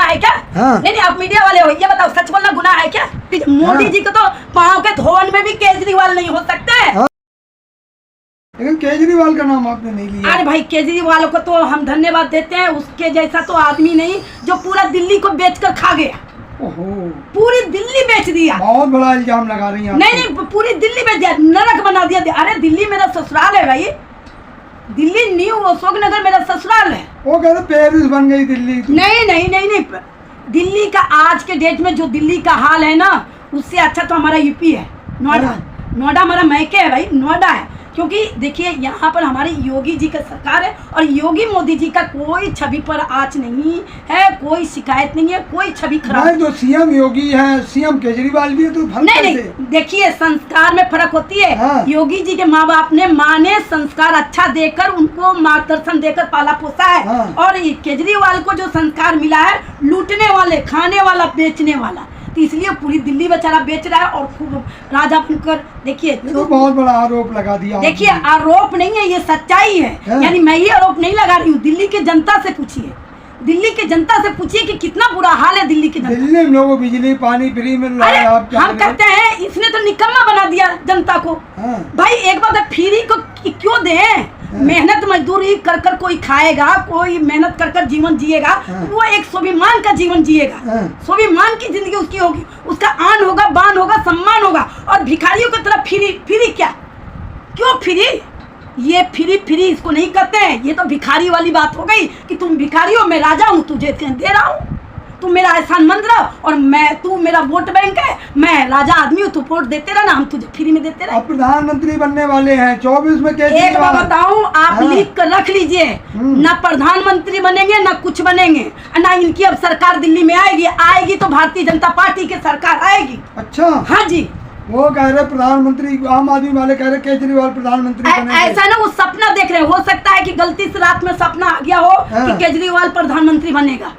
है क्या? नहीं आप मीडिया वाले हो, ये बताओ सच बोलना गुनाह है क्या? मोदी जी को तो पाँव के धोवन में भी केजरीवाल नहीं हो सकते। लेकिन केजरीवाल का नाम आपने नहीं लिया। अरे भाई केजरीवाल को तो हम धन्यवाद देते हैं, उसके जैसा तो आदमी नहीं जो पूरा दिल्ली को बेचकर खा गया। पूरी दिल्ली बेच दिया। बहुत बड़ा इल्जाम लगा रही हैं। नहीं पूरी दिल्ली बेच दिया, नरक बना दिया। अरे दिल्ली मेरा ससुराल है भाई, दिल्ली न्यू अशोक नगर मेरा ससुराल है। वो कहते पेरिस बन गई दिल्ली। नहीं दिल्ली का आज के डेट में जो दिल्ली का हाल है ना, उससे अच्छा तो हमारा यूपी है। नोएडा हमारा मैके है भाई, नोएडा है। क्योंकि देखिए यहाँ पर हमारे योगी जी का सरकार है और योगी मोदी जी का कोई छवि पर आँच नहीं है, कोई शिकायत नहीं है, कोई छवि खराब नहीं। तो सीएम योगी है, सीएम केजरीवाल भी है, तो नहीं देखिए संस्कार में फर्क होती है। योगी जी के माँ बाप ने संस्कार अच्छा देकर उनको मार्गदर्शन देकर पाला पोसा है। और केजरीवाल को जो संस्कार मिला है, लूटने वाले, खाने वाला, बेचने वाला, तो इसलिए पूरी दिल्ली बेचारा बेच रहा है और खूब राजा बनकर। देखिए तो बहुत बड़ा आरोप लगा दिया। देखिए आरोप नहीं है, ये सच्चाई है। यानी मैं ही आरोप नहीं लगा रही हूँ। दिल्ली के जनता से पूछिए, दिल्ली के जनता से पूछिए कि कितना बुरा हाल है दिल्ली की जनता। दिल्ली में लोगों को बिजली पानी फ्री मिल रहा है। हम कहते हैं इसने तो निकम्मा बना दिया जनता को। भाई एक बात है, फ्री को क्यों दें? मेहनत मजदूरी कर कर कोई खाएगा, कोई मेहनत कर कर जीवन जिएगा, वो एक स्वाभिमान का जीवन जिएगा, स्वाभिमान की जिंदगी उसकी होगी, उसका आन होगा, बान होगा, सम्मान होगा। और भिखारियों की तरफ फ्री क्या? क्यों फ्री? ये फ्री इसको नहीं कहते हैं। ये तो भिखारी वाली बात हो गई कि तुम भिखारी हो, मैं राजा हूँ, तुझे दे रहा हूँ, तुम मेरा एहसान मंद रहो, और तू मेरा वोट बैंक है, मैं राजा आदमी हूँ, तू वोट देते रहा ना, हम तुझे फ्री में देते रहे। प्रधानमंत्री बनने वाले हैं 24 में। एक बात बताऊं, आप लिख कर रख लीजिए, ना प्रधानमंत्री बनेंगे ना कुछ बनेंगे, ना इनकी अब सरकार दिल्ली में आएगी तो भारतीय जनता पार्टी की सरकार आएगी। अच्छा हाँ जी। वो कह रहे प्रधानमंत्री, आम आदमी वाले कह रहे केजरीवाल प्रधानमंत्री बनेंगे। ऐसा ना, वो सपना देख रहे, हो सकता है कि गलती से रात में सपना आ गया हो कि केजरीवाल प्रधानमंत्री बनेगा।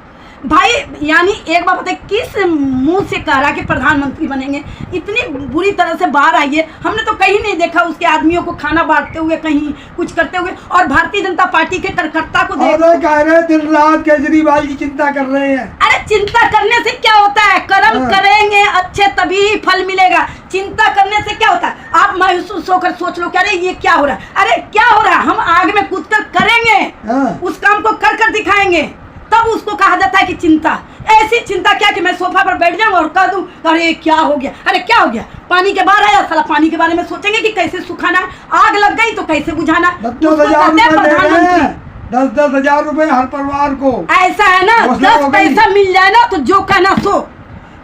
भाई यानी एक बात बताइए, किस मुंह से कह रहा कि प्रधानमंत्री बनेंगे? इतनी बुरी तरह से बाहर आई है, हमने तो कहीं नहीं देखा उसके आदमियों को खाना बांटते हुए, कहीं कुछ करते हुए। और भारतीय जनता पार्टी के कार्यकर्ता को कह रहे दिन रात केजरीवाल की चिंता कर रहे हैं। अरे चिंता करने से क्या होता है? कर्म करेंगे अच्छे तभी फल मिलेगा। चिंता करने से क्या होता है? आप महसूस होकर सोच लो, क्या ये क्या हो रहा है? अरे क्या हो रहा है? हम आग में कूद कर करेंगे, उस काम को कर कर दिखाएंगे, तब उसको कहा जाता है कि चिंता। ऐसी चिंता क्या कि मैं सोफा पर बैठ जाऊं और कह दूं अरे क्या हो गया, अरे क्या हो गया? पानी के बाहर आया, साला पानी के बारे में सोचेंगे कि कैसे सुखाना है, आग लग गई तो कैसे बुझाना। 10,000 रुपए हर परिवार को। ऐसा है ना, 10 पैसा मिल जाए ना तो जो कहना सो।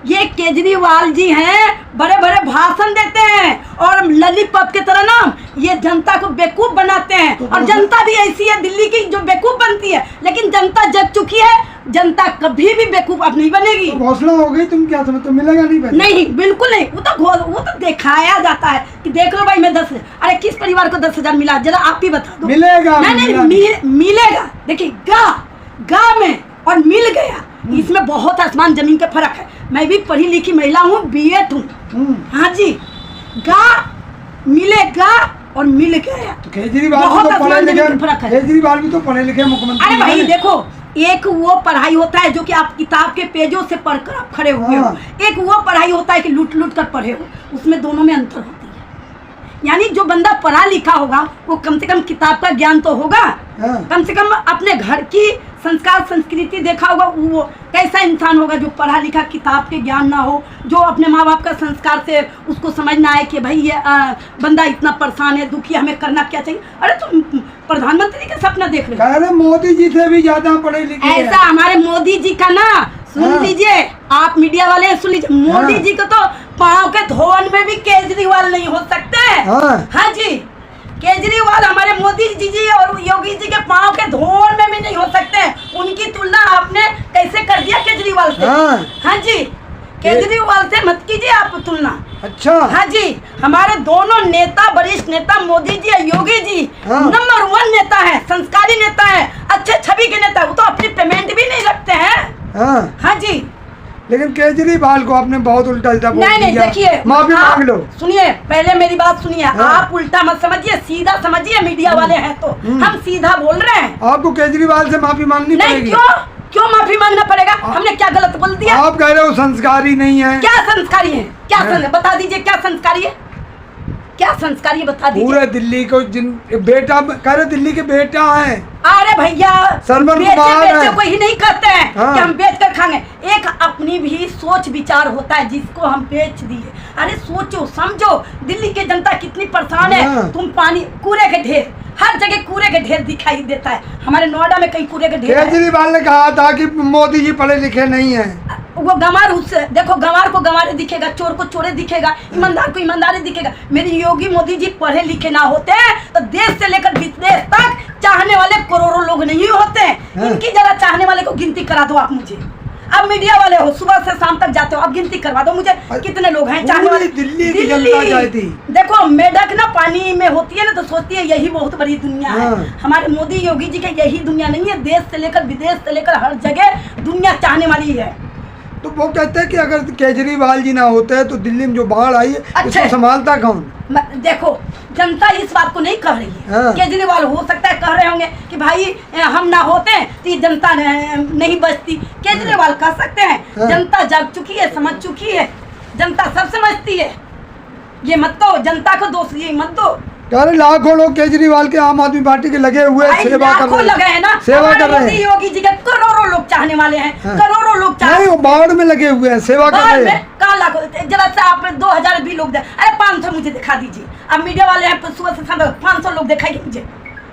ये केजरीवाल जी हैं, बड़े बड़े भाषण देते हैं और ललीपॉप की तरह ना ये जनता को बेवकूफ बनाते हैं। और जनता भी ऐसी है दिल्ली की जो बेवकूफ बनती है, लेकिन जनता जग चुकी है, जनता कभी भी बेवकूफ अब नहीं बनेगी। तो घोषणा हो गई, तुम क्या समझते? तो मिलेगा नहीं पैसा? नहीं बिल्कुल नहीं, वो तो दिखाया जाता है कि देख लो भाई मैं 10। अरे किस परिवार को 10,000 मिला, जरा आप ही बता दो। मिलेगा? नहीं मिलेगा। देखिए गा में और मिल गया, इसमें बहुत आसमान जमीन का फर्क है। मैं भी पढ़ी लिखी महिला हूँ, बीएड हूँ। हाँ जी, गा मिलेगा और मिल गया। तो केजरीवाल भी तो पढ़े लिखे, केजरीवाल भी तो पढ़े लिखे मुख्यमंत्री। अरे भाई देखो, एक वो पढ़ाई होता है जो कि आप किताब के पेजों से पढ़कर आप खड़े हुए हो, एक वो पढ़ाई होता है कि लूट लूट कर पढ़े हो। उसमें दोनों में अंतर होती है। यानी जो बंदा पढ़ा लिखा होगा वो कम से कम किताब का ज्ञान तो होगा, कम से कम अपने घर की संस्कार संस्कृति देखा होगा। वो कैसा इंसान होगा जो पढ़ा लिखा, किताब के ज्ञान ना हो, जो अपने माँ बाप का संस्कार से उसको समझना है कि भाई ये बंदा इतना परेशान है, दुखी, हमें करना क्या चाहिए। अरे तुम प्रधानमंत्री का सपना देख रहे हो? मोदी जी से भी ज्यादा पढ़े लिखे। ऐसा हमारे मोदी जी का ना, सुन लीजिए आप मीडिया वाले सुन लीजिए, मोदी जी को तो पाँव के धोवन में भी केजरीवाल नहीं हो सकते। हाँ जी, केजरीवाल हमारे मोदी जी और योगी जी के पाँव के धोवन में भी नहीं हो सकते। उनकी तुलना आपने कैसे कर दिया केजरीवाल से? हाँ जी, केजरीवाल से मत कीजिए आप तुलना। अच्छा। हाँ जी, हमारे दोनों नेता, वरिष्ठ नेता मोदी जी और योगी जी नंबर 1 नेता है, संस्कारी नेता है, अच्छे छवि के नेता। वो तो अपनी पेमेंट भी नहीं रखते हैं। हाँ जी, लेकिन केजरीवाल को आपने बहुत उल्टा बोल दिया। नहीं देखिए, माफी मांग लो। सुनिए पहले मेरी बात सुनिए। आप उल्टा मत समझिए, सीधा समझिए। मीडिया वाले हैं तो हम सीधा बोल रहे हैं। आपको केजरीवाल से माफी मांगनी पड़ेगी। क्यों माफी मांगना पड़ेगा? हमने क्या गलत आप कह रहे हो संस्कारी नहीं है। क्या संस्कारी है? क्या बता दीजिए, क्या संस्कारी है? क्या संस्कारी है बता दीजिए। पूरे दिल्ली को जिन बेटा कह रहे दिल्ली के बेटा है। अरे भैया सरवन बेचे को ही नहीं कहते हैं हाँ। कि हम बेच कर खाएंगे। एक अपनी भी सोच विचार होता है जिसको हम बेच दिए। अरे सोचो समझो, दिल्ली की जनता कितनी परेशान है। हाँ। तुम पानी कूड़े के ढेर, हर जगह कूड़े के ढेर दिखाई देता है। हमारे नोएडा में कहीं कूड़े के ढेर है। केजरीवाल ने कहा था कि मोदी जी पढ़े लिखे नहीं है। वो गंवार उससे देखो, गंवार को गंवारे दिखेगा, चोर को चोरे दिखेगा, ईमानदार को ईमानदारी दिखेगा। मेरे योगी मोदी जी पढ़े लिखे ना होते तो देश से लेकर विदेश तक चाहने वाले करोड़ों लोग नहीं होते। इनकी जरा चाहने वाले को गिनती करा दो आप मुझे। अब मीडिया वाले हो, सुबह से शाम तक जाते हो, अब गिनती करवा दो मुझे कितने लोग हैं चाहने वाले। दिल्ली की जनता जाती। देखो मेढक ना पानी में होती है ना तो सोचती है यही बहुत बड़ी दुनिया है। हमारे मोदी योगी जी के यही दुनिया नहीं है, देश से लेकर विदेश से लेकर हर जगह दुनिया चाहने वाली है। तो वो कहते हैं कि अगर केजरीवाल जी ना होते तो दिल्ली में जो बाढ़ आई है उसको संभालता कौन? देखो जनता इस बात को नहीं कह रही है। हाँ। केजरीवाल हो सकता है कह रहे होंगे कि भाई हम ना होते तो ये जनता नहीं बचती। केजरीवाल कह सकते हैं। हाँ। जनता जाग चुकी है, समझ चुकी है, जनता सब समझती है। ये मत दो, जनता को दोष ये मत दो। यार लाखों लोग केजरीवाल के आम आदमी पार्टी के लगे हुए सेवा कर रहे हैं। लगे हैं ना, सेवा कर रहे हैं। योगी जी के करोड़ों लोग चाहने वाले हैं। हाँ। करोड़ों लोग नहीं, वो बाढ़ में लगे हुए हैं, सेवा कर रहे हैं। कहाँ लाखों, जरा से आप 2000 भी लोग अरे 500 मुझे दिखा दीजिए। अब मीडिया वाले हैं तो सुबह से शाम 500 लोग दिखाइए मुझे,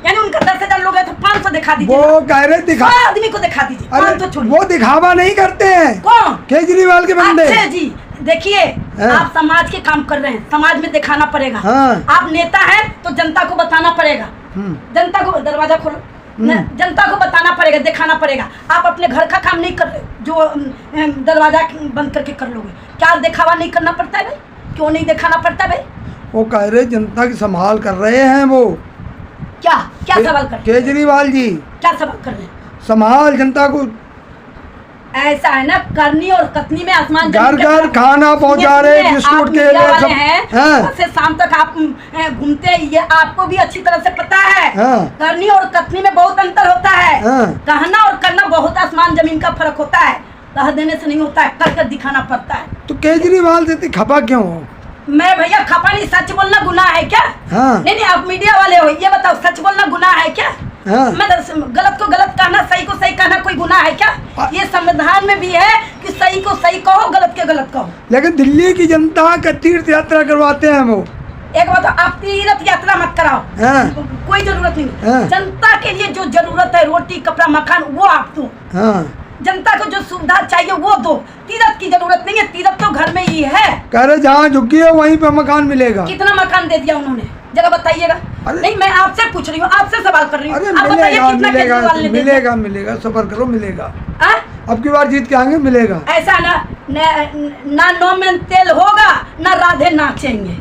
यानी उनका 10,000 लोग हैं तो 500 दिखा दीजिए। वो कह रहे दिखा आदमी को दिखा दीजिए। अरे वो दिखावा नहीं करते हैं। कौन? केजरीवाल के बंदे। अच्छा जी देखिए, हाँ। आप समाज के काम कर रहे हैं, समाज में दिखाना पड़ेगा। हाँ। आप नेता हैं तो जनता को बताना पड़ेगा। जनता को दरवाजा खोलो, जनता को बताना पड़ेगा, दिखाना पड़ेगा। आप अपने घर का काम नहीं कर रहे जो दरवाजा बंद करके कर लोगे। क्या दिखावा नहीं करना पड़ता है भाई? क्यों नहीं दिखाना पड़ता भाई? वो कह रहे जनता की संभाल कर रहे हैं। वो क्या क्या सवाल कर रहे हैं? केजरीवाल जी क्या सवाल कर रहे हैं? संभाल जनता को। ऐसा है ना, करनी और कतनी में आसमान घर घर खाना पहुंचा रहे, बिस्कुट के वाले हैं। से शाम तक आप घूमते हैं, ये आपको भी अच्छी तरह से पता है। करनी और कतनी में बहुत अंतर होता है। कहना और करना बहुत आसमान जमीन का फर्क होता है। कह देने से नहीं होता है, कर कर दिखाना पड़ता है। तो केजरीवाल से खपा क्यों हो? मैं भैया खपा नहीं, सच बोलना गुनाह है क्या? नहीं नहीं, आप मीडिया वाले हो, ये बताओ सच बोलना गुनाह है क्या? मैं गलत को गलत कहना, सही को सही कहना कोई गुनाह है क्या? ये संविधान में भी है कि सही को सही कहो, गलत के गलत कहो। लेकिन दिल्ली की जनता का तीर्थ यात्रा करवाते हैं वो। एक बात, आप तीर्थ यात्रा मत कराओ। कोई जरूरत नहीं। जनता के लिए जो जरूरत है, रोटी कपड़ा मकान, वो आप दो। जनता को जो सुविधा चाहिए वो दो। तीरथ की जरूरत नहीं है, तीरथ तो घर में ही है। कह रहे जहाँ झुकी है वहीं पे मकान मिलेगा। कितना मकान दे दिया उन्होंने, जरा बताइएगा। नहीं मैं आपसे पूछ रही हूँ, आपसे सवाल कर रही हूँ। आप बताइए कितना केजरीवाल ने मिलेगा? मिलेगा, सबर करो, मिलेगा। अब की बार जीत के आएंगे, मिलेगा। ऐसा ना नौ में तेल होगा ना राधे नाचेंगे।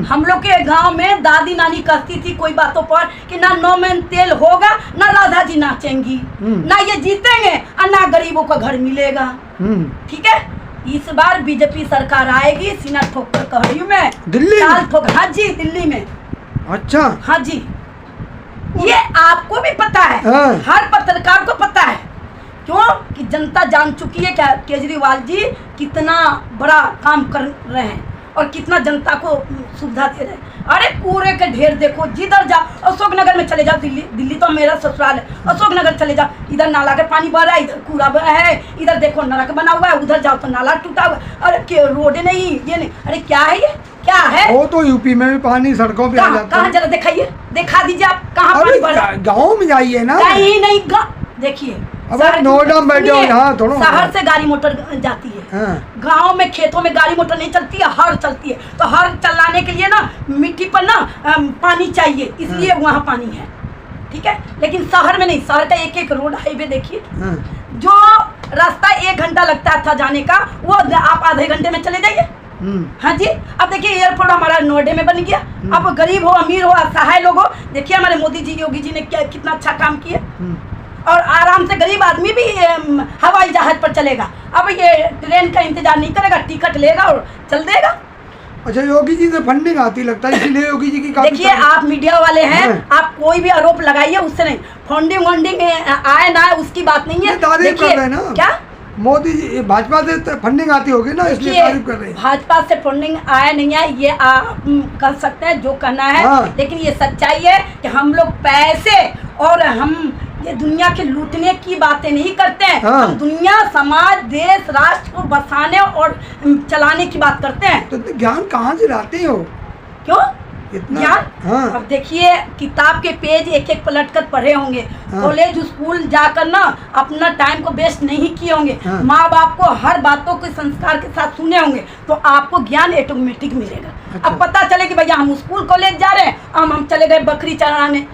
हम लोग के गांव में दादी नानी कहती थी कोई बातों पर कि ना नौ में तेल होगा ना राधा जी नाचेंगी, ना ये जीतेंगे और ना गरीबों का घर मिलेगा। ठीक है, इस बार बीजेपी सरकार आएगी, सीना ठोक कर कह रही हूँ मैं। दिल्ली? हाँ जी, दिल्ली में। अच्छा। हाँ जी, ये आपको भी पता है, हर पत्रकार को पता है। क्यों कि जनता जान चुकी है क्या केजरीवाल जी कितना बड़ा काम कर रहे हैं और कितना जनता को सुविधा दे रहे हैं। अरे कूड़े के ढेर देखो, जिधर जाओ, अशोक नगर में चले जाओ, दिल्ली तो मेरा ससुराल है, अशोक नगर चले जाओ, इधर नाला के पानी भरा है, इधर कूड़ा है, इधर देखो नरक बना हुआ है, उधर जाओ तो नाला टूटा हुआ है। अरे रोड नहीं, ये नहीं, अरे क्या है ये, क्या है? वो तो यूपी में भी पानी सड़कों पे आ जाता है। कहाँ जरा दिखाइए, दिखा दीजिए आप कहाँ पानी भरा। गाँव में जाइए ना। कहीं नहीं, देखिए नोएडा में बैठे हो यहाँ थोड़ा। शहर से गाड़ी मोटर जाती है, गांव में खेतों में गाड़ी मोटर नहीं चलती है, हर चलती है। तो हर चलाने के लिए ना मिट्टी पर ना पानी चाहिए, इसलिए वहाँ पानी है। ठीक है, लेकिन शहर में नहीं। शहर का एक एक रोड हाईवे देखिए, जो रास्ता 1 घंटा लगता था जाने का, वो आप आधे घंटे में चले जाइए। हाँ जी, अब देखिए एयरपोर्ट हमारा नोएडा में बन गया। अब गरीब हो अमीर हो असहाय लोग हो, देखिए हमारे मोदी जी योगी जी ने कितना अच्छा काम किया। और आराम से गरीब आदमी भी हवाई जहाज पर चलेगा। अब ये ट्रेन का इंतजार नहीं करेगा, टिकट लेगा और चल देगा। अच्छा, योगी जी से फंडिंग आती लगता है, इसलिए योगी जी की देखिए आप मीडिया वाले हैं, आप कोई भी आरोप लगाइए, उससे नहीं। फंडिंग वंडिंग आए ना उसकी बात नहीं है। तारीफ कर रहे हैं ना, क्या मोदी जी भाजपा से फंडिंग आती होगी ना, इसलिए तारीफ कर रहे हैं। भाजपा से फंडिंग आया नहीं है, ये आप कर सकते हैं जो करना है। हाँ। लेकिन ये सच्चाई है कि हम लोग पैसे और हम ये दुनिया के लूटने की बातें नहीं करते हैं। हाँ। हम दुनिया, समाज, देश, राष्ट्र को बसाने और चलाने की बात करते हैं। तो ज्ञान कहाँ से लाते हो क्यों इतना? ज्ञान? हाँ। अब देखिए, किताब के पेज एक एक पलट कर पढ़े होंगे, हाँ। कॉलेज स्कूल जाकर ना अपना टाइम को वेस्ट नहीं किए होंगे, हाँ। माँ बाप को हर बातों के संस्कार के साथ सुने होंगे, तो आपको ज्ञान ऑटोमेटिक मिलेगा। अच्छा। अब पता चले कि भैया हम स्कूल कॉलेज जा रहे हैं, हम चले गए बकरी चराने,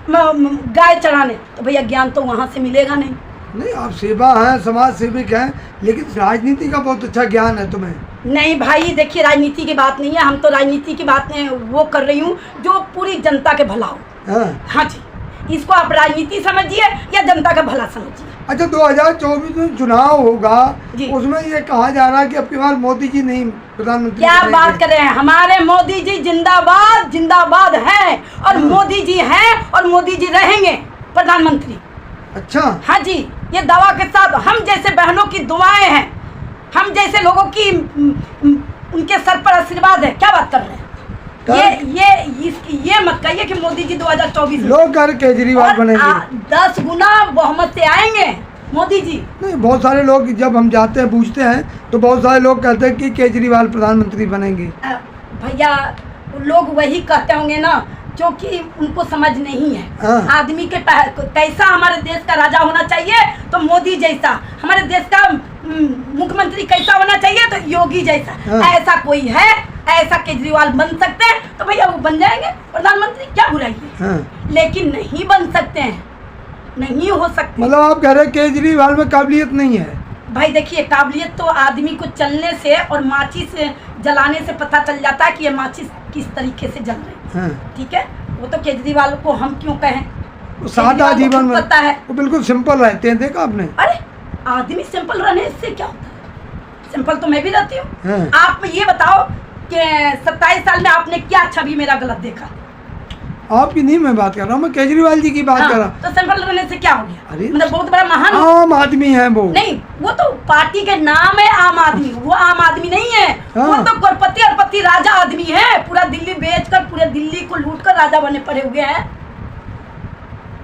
गाय चराने, तो भैया ज्ञान तो वहाँ से मिलेगा नहीं। नहीं, आप सेवा हैं, समाज सेविक हैं, लेकिन राजनीति का बहुत अच्छा ज्ञान है तुम्हें। नहीं भाई, देखिए राजनीति की बात नहीं है, हम तो राजनीति की बात वो कर रही हूँ जो पूरी जनता के भला हो। हाँ। हाँ जी, इसको आप राजनीति समझिए या जनता का भला समझिए। अच्छा, 2024 में चुनाव होगा, जी। उसमें ये कहा जा रहा है कि अब की बार मोदी जी नहीं प्रधानमंत्री क्या बनेंगे। बात कर रहे हैं? हमारे मोदी जी जिंदाबाद जिंदाबाद है, और मोदी जी हैं और मोदी जी रहेंगे प्रधानमंत्री। अच्छा। हाँ जी, ये दवा के साथ हम जैसे बहनों की दुआएं हैं, हम जैसे लोगों की उनके सर पर आशीर्वाद है। क्या बात कर रहे हैं? ये मत कहिए कि मोदी जी 2024 में लोग कह रहे केजरीवाल बनेंगे। 10 गुना बहुमत से आएंगे मोदी जी। नहीं, बहुत सारे लोग जब हम जाते हैं पूछते हैं तो बहुत सारे लोग कहते हैं कि केजरीवाल प्रधानमंत्री बनेंगे। भैया, लोग वही कहते होंगे ना जो कि उनको समझ नहीं है। हाँ। आदमी के कैसा हमारे देश का राजा होना चाहिए, तो मोदी जैसा। हमारे देश का मुख्यमंत्री कैसा होना चाहिए, तो योगी जैसा। हाँ। ऐसा कोई है, ऐसा केजरीवाल बन सकते हैं, तो भैया वो बन जाएंगे प्रधानमंत्री, क्या बुराई है। हाँ। लेकिन नहीं बन सकते हैं, नहीं हो सकते। मतलब आप कह रहे हैं केजरीवाल में काबिलियत नहीं है? भाई देखिए, काबिलियत तो आदमी को चलने से और माचिस से जलाने से पता चल जाता है कि ये माचिस किस तरीके से जल रही है। हाँ। ठीक है, वो तो केजरीवाल को हम क्यों कहें, वो सादा जीवन में पता है, वो बिल्कुल सिंपल रहते हैं। देखा आपने? अरे आदमी सिंपल रहने से क्या होता है? सिंपल तो मैं भी रहती हूँ। हाँ। आप ये बताओ कि 27 साल में आपने क्या छवि मेरा गलत देखा? आपकी नहीं मैं बात कर रहा हूँ, मैं केजरीवाल जी की बात कर रहा हूँ। तो सिंपल रहने से क्या हो गया? अरे मतलब बहुत बड़ा महान आम आदमी है वो। नहीं, वो तो पार्टी के नाम है आम आदमी, वो आम आदमी नहीं है। हाँ। वो तो करोड़पति अरबपति राजा आदमी है, पूरा दिल्ली बेचकर पूरे दिल्ली को लूटकर राजा बने पड़े हुए हैं।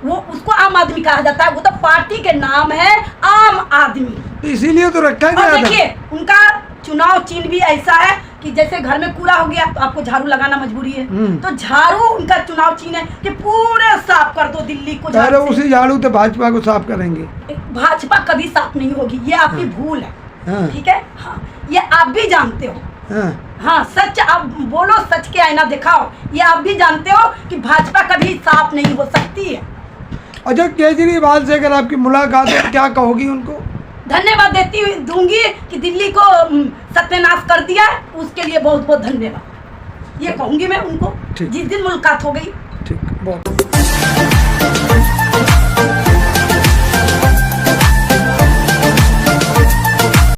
वो उसको आम आदमी कहा जाता है, वो तो पार्टी के नाम है आम आदमी। तो इसीलिए तो रखा और गया था। देखिए, उनका चुनाव चिन्ह भी ऐसा है कि जैसे घर में कूड़ा हो गया तो आपको झाड़ू लगाना मजबूरी है, तो झाड़ू उनका चुनाव चिन्ह है कि पूरे साफ कर दो दिल्ली को अरे झाड़ू से। उसी झाड़ू से भाजपा को साफ करेंगे। भाजपा कभी साफ नहीं होगी, ये आपकी भूल है। हाँ। ठीक है, हाँ, ये आप भी जानते हो। हाँ। हाँ, सच आप बोलो, सच के आईना दिखाओ, ये आप भी जानते हो कि भाजपा कभी साफ नहीं हो सकती है। अच्छा, केजरीवाल से अगर आपकी मुलाकात है तो क्या कहोगी उनको? धन्यवाद दूंगी कि दिल्ली को सत्यानाश कर दिया, उसके लिए बहुत बहुत धन्यवाद, ये कहूंगी मैं उनको ठीक। जिस दिन मुलाकात हो गई। ठीक, बहुत